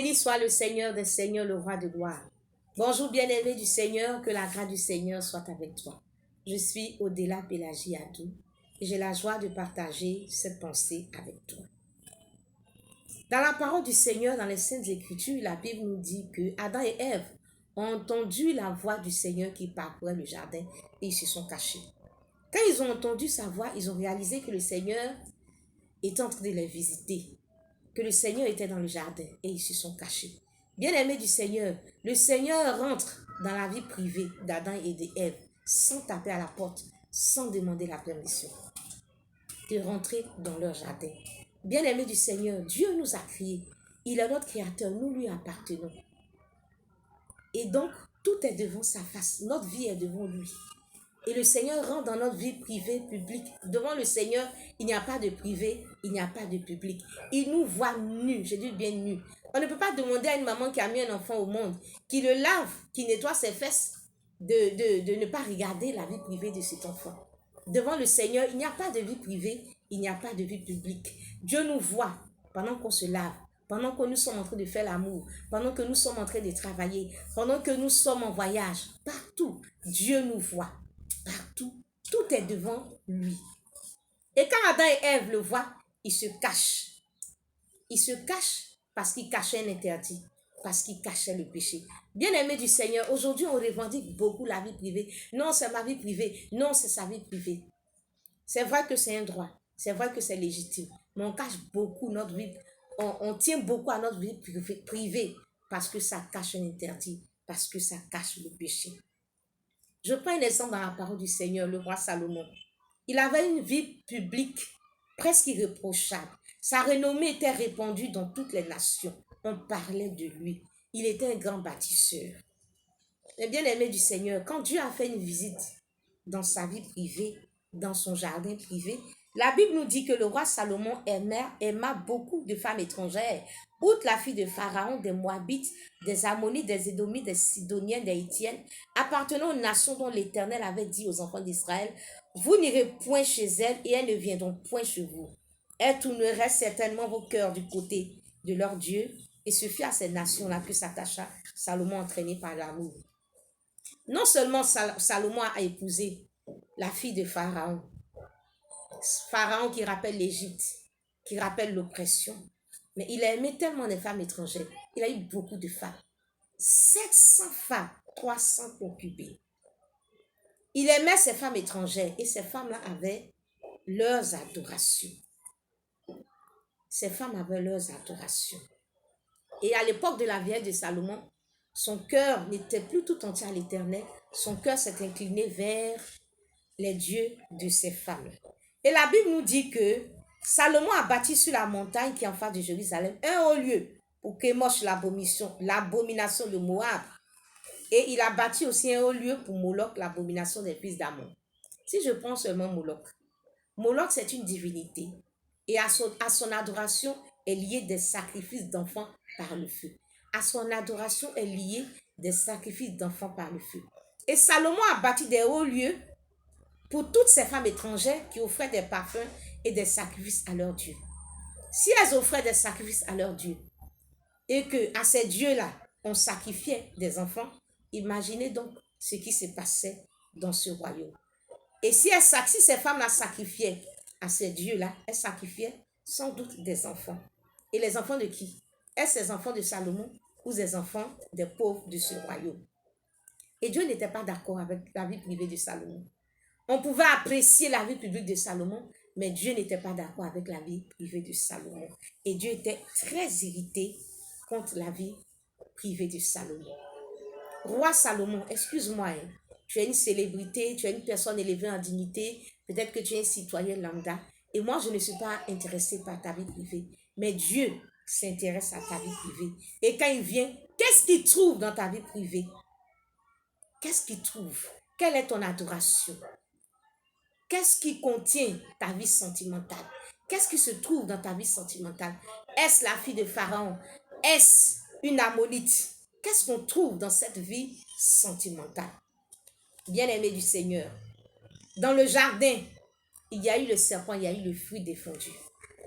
Béni soit le Seigneur des Seigneurs, le roi de gloire. Bonjour bien-aimé du Seigneur, que la grâce du Seigneur soit avec toi. Je suis Odela Pélagie Adou et j'ai la joie de partager cette pensée avec toi. Dans la parole du Seigneur, dans les Saintes Écritures, la Bible nous dit que Adam et Ève ont entendu la voix du Seigneur qui parcourait le jardin et ils se sont cachés. Quand ils ont entendu sa voix, ils ont réalisé que le Seigneur était en train de les visiter, que le Seigneur était dans le jardin et ils se sont cachés. Bien-aimés du Seigneur, le Seigneur rentre dans la vie privée d'Adam et d'Ève sans taper à la porte, sans demander la permission de rentrer dans leur jardin. Bien-aimés du Seigneur, Dieu nous a créés. Il est notre créateur, nous lui appartenons. Et donc, tout est devant sa face. Notre vie est devant lui. Et le Seigneur rentre dans notre vie privée, publique. Devant le Seigneur, il n'y a pas de privé, il n'y a pas de public. Il nous voit nus, je dis bien nus. On ne peut pas demander à une maman qui a mis un enfant au monde, qui le lave, qui nettoie ses fesses, de ne pas regarder la vie privée de cet enfant. Devant le Seigneur, il n'y a pas de vie privée, il n'y a pas de vie publique. Dieu nous voit pendant qu'on se lave, pendant que nous sommes en train de faire l'amour, pendant que nous sommes en train de travailler, pendant que nous sommes en voyage. Partout, Dieu nous voit. Partout, tout est devant lui. Et quand Adam et Ève le voient, ils se cachent. Ils se cachent parce qu'ils cachaient un interdit, parce qu'ils cachaient le péché. Bien-aimés du Seigneur, aujourd'hui on revendique beaucoup la vie privée. Non, c'est ma vie privée. Non, c'est sa vie privée. C'est vrai que c'est un droit. C'est vrai que c'est légitime. Mais on cache beaucoup notre vie. On tient beaucoup à notre vie privée parce que ça cache un interdit, parce que ça cache le péché. Je prends un exemple dans la parole du Seigneur, le roi Salomon. Il avait une vie publique presque irréprochable. Sa renommée était répandue dans toutes les nations. On parlait de lui. Il était un grand bâtisseur. Mais bien aimé du Seigneur, quand Dieu a fait une visite dans sa vie privée, dans son jardin privé, la Bible nous dit que le roi Salomon aima beaucoup de femmes étrangères, outre la fille de Pharaon, des Moabites, des Ammonites, des Édomites, des Sidoniens, des Hittiennes, appartenant aux nations dont l'Éternel avait dit aux enfants d'Israël, vous n'irez point chez elles et elles ne viendront point chez vous. Elles tourneraient certainement vos cœurs du côté de leur Dieu, et ce fut à ces nations-là que s'attacha Salomon entraîné par l'amour. Non seulement Salomon a épousé la fille de Pharaon, Pharaon qui rappelle l'Égypte, qui rappelle l'oppression, mais il a aimé tellement les femmes étrangères. Il a eu beaucoup de femmes. 700 femmes, 300 concubines. Il aimait ces femmes étrangères et ces femmes-là avaient leurs adorations. Ces femmes avaient leurs adorations. Et à l'époque de la vieille de Salomon, son cœur n'était plus tout entier à l'Éternel. Son cœur s'est incliné vers les dieux de ces femmes. Et la Bible nous dit que Salomon a bâti sur la montagne qui est en face de Jérusalem un haut lieu pour Kémosh, l'abomination de Moab. Et il a bâti aussi un haut lieu pour Moloch, l'abomination des fils d'Ammon. Si je prends seulement Moloch, Moloch c'est une divinité. Et à son adoration est lié des sacrifices d'enfants par le feu. À son adoration est lié des sacrifices d'enfants par le feu. Et Salomon a bâti des hauts lieux pour toutes ces femmes étrangères qui offraient des parfums et des sacrifices à leur Dieu. Si elles offraient des sacrifices à leur Dieu et qu'à ces dieux-là, on sacrifiait des enfants, imaginez donc ce qui se passait dans ce royaume. Et si ces femmes-là sacrifiaient à ces dieux-là, elles sacrifiaient sans doute des enfants. Et les enfants de qui? Est-ce les enfants de Salomon ou les enfants des pauvres de ce royaume? Et Dieu n'était pas d'accord avec la vie privée de Salomon. On pouvait apprécier la vie publique de Salomon, mais Dieu n'était pas d'accord avec la vie privée de Salomon. Et Dieu était très irrité contre la vie privée de Salomon. Roi Salomon, excuse-moi, hein, tu es une célébrité, tu es une personne élevée en dignité, peut-être que tu es un citoyen lambda, et moi je ne suis pas intéressée par ta vie privée, mais Dieu s'intéresse à ta vie privée. Et quand il vient, qu'est-ce qu'il trouve dans ta vie privée? Qu'est-ce qu'il trouve? Quelle est ton adoration? Qu'est-ce qui contient ta vie sentimentale? Qu'est-ce qui se trouve dans ta vie sentimentale? Est-ce la fille de Pharaon? Est-ce une ammonite? Qu'est-ce qu'on trouve dans cette vie sentimentale? Bien-aimé du Seigneur, dans le jardin, il y a eu le serpent, il y a eu le fruit défendu.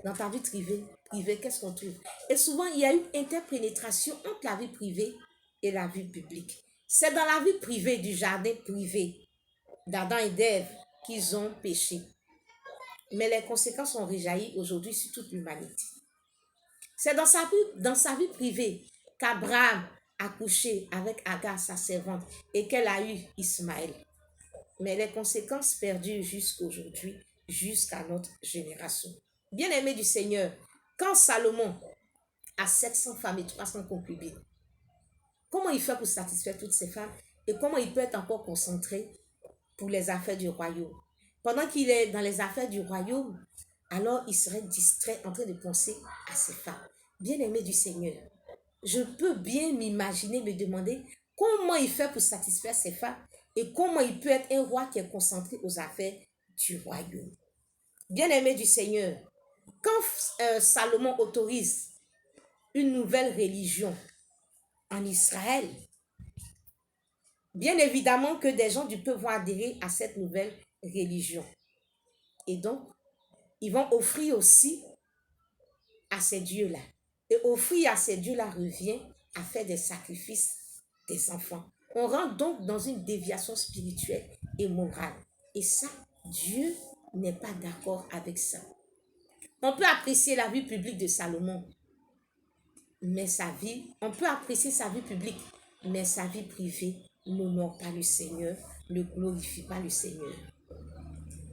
Dans ta vie privée, privée, qu'est-ce qu'on trouve? Et souvent, il y a une interpénétration entre la vie privée et la vie publique. C'est dans la vie privée du jardin privé d'Adam et d'Ève qu'ils ont péché. Mais les conséquences ont réjailli aujourd'hui sur toute l'humanité. C'est dans sa vie privée qu'Abraham a couché avec Agar, sa servante, et qu'elle a eu Ismaël. Mais les conséquences perdurent jusqu'aujourd'hui, jusqu'à notre génération. Bien-aimé du Seigneur, quand Salomon a 700 femmes et 300 concubines, comment il fait pour satisfaire toutes ces femmes et comment il peut être encore concentré pour les affaires du royaume? Pendant qu'il est dans les affaires du royaume, alors il serait distrait en train de penser à ses femmes. Bien-aimé du Seigneur, je peux bien m'imaginer, me demander comment il fait pour satisfaire ses femmes et comment il peut être un roi qui est concentré aux affaires du royaume. Bien-aimé du Seigneur, quand Salomon autorise une nouvelle religion en Israël, bien évidemment que des gens du peuple vont adhérer à cette nouvelle religion. Et donc, ils vont offrir aussi à ces dieux-là. Et offrir à ces dieux-là revient à faire des sacrifices des enfants. On rentre donc dans une déviation spirituelle et morale. Et ça, Dieu n'est pas d'accord avec ça. On peut apprécier la vie publique de Salomon, mais on peut apprécier sa vie publique, mais sa vie privée n'honore pas le Seigneur, ne glorifie pas le Seigneur.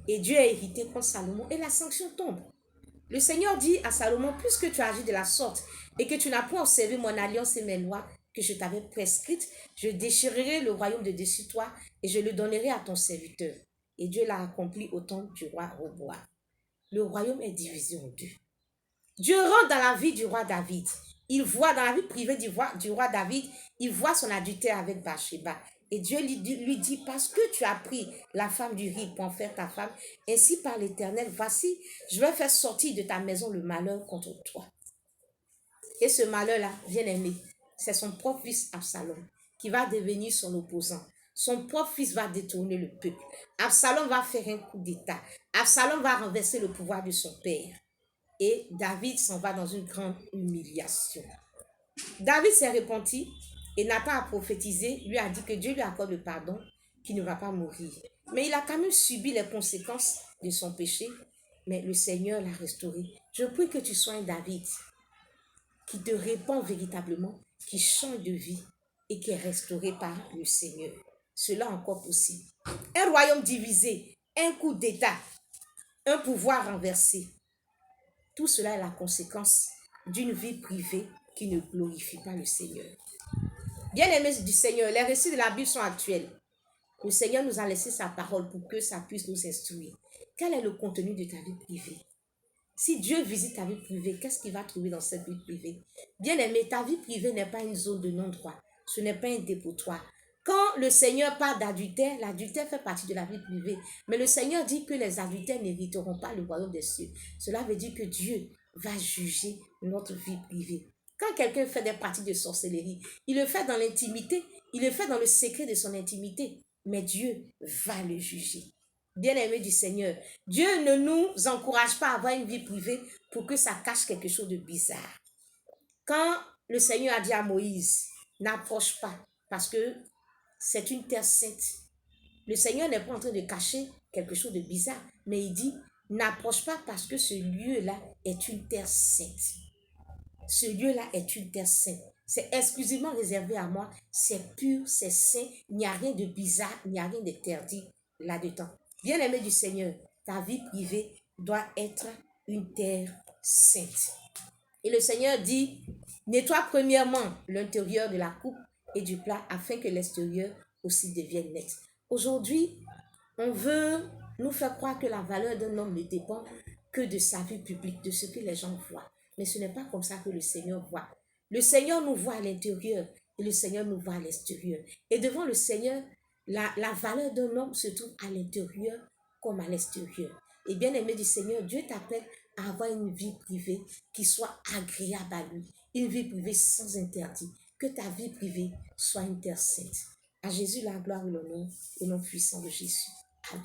Et Dieu a irrité contre Salomon et la sanction tombe. Le Seigneur dit à Salomon, puisque tu as agi de la sorte et que tu n'as point observé mon alliance et mes lois que je t'avais prescrites, je déchirerai le royaume de dessus toi et je le donnerai à ton serviteur. Et Dieu l'a accompli au temps du roi Roboam. Le royaume est divisé en deux. Dieu rentre dans la vie du roi David. Il voit dans la vie privée du roi David, il voit son adultère avec Bathsheba. Et Dieu lui dit, parce que tu as pris la femme du riz pour en faire ta femme, ainsi par l'Éternel, voici, je vais faire sortir de ta maison le malheur contre toi. Et ce malheur-là, bien aimé, c'est son propre fils Absalom qui va devenir son opposant. Son propre fils va détourner le peuple. Absalom va faire un coup d'État. Absalom va renverser le pouvoir de son père. Et David s'en va dans une grande humiliation. David s'est repenti et Nathan a prophétisé, lui a dit que Dieu lui accorde le pardon, qu'il ne va pas mourir. Mais il a quand même subi les conséquences de son péché, mais le Seigneur l'a restauré. Je prie que tu sois un David qui te répand véritablement, qui change de vie et qui est restauré par le Seigneur. Cela encore possible. Un royaume divisé, un coup d'État, un pouvoir renversé. Tout cela est la conséquence d'une vie privée qui ne glorifie pas le Seigneur. Bien-aimés du Seigneur, les récits de la Bible sont actuels. Le Seigneur nous a laissé sa parole pour que ça puisse nous instruire. Quel est le contenu de ta vie privée? Si Dieu visite ta vie privée, qu'est-ce qu'il va trouver dans cette vie privée? Bien-aimé, ta vie privée n'est pas une zone de non-droit. Ce n'est pas un dépotoir. Quand le Seigneur parle d'adultère, l'adultère fait partie de la vie privée. Mais le Seigneur dit que les adultères n'hériteront pas le royaume des cieux. Cela veut dire que Dieu va juger notre vie privée. Quand quelqu'un fait des pratiques de sorcellerie, il le fait dans l'intimité, il le fait dans le secret de son intimité. Mais Dieu va le juger. Bien-aimé du Seigneur, Dieu ne nous encourage pas à avoir une vie privée pour que ça cache quelque chose de bizarre. Quand le Seigneur a dit à Moïse, n'approche pas parce que c'est une terre sainte. Le Seigneur n'est pas en train de cacher quelque chose de bizarre, mais il dit, n'approche pas parce que ce lieu-là est une terre sainte. Ce lieu-là est une terre sainte. C'est exclusivement réservé à moi. C'est pur, c'est saint. Il n'y a rien de bizarre, il n'y a rien d'interdit là-dedans. Bien-aimé du Seigneur, ta vie privée doit être une terre sainte. Et le Seigneur dit, nettoie premièrement l'intérieur de la coupe et du plat afin que l'extérieur aussi devienne net. Aujourd'hui, on veut nous faire croire que la valeur d'un homme ne dépend que de sa vie publique, de ce que les gens voient. Mais ce n'est pas comme ça que le Seigneur voit. Le Seigneur nous voit à l'intérieur et le Seigneur nous voit à l'extérieur. Et devant le Seigneur, la valeur d'un homme se trouve à l'intérieur comme à l'extérieur. Et bien aimé du Seigneur, Dieu t'appelle à avoir une vie privée qui soit agréable à lui. Une vie privée sans interdit. Que ta vie privée soit une terre sainte. À Jésus la gloire et l'honneur au nom puissant de Jésus. Amen.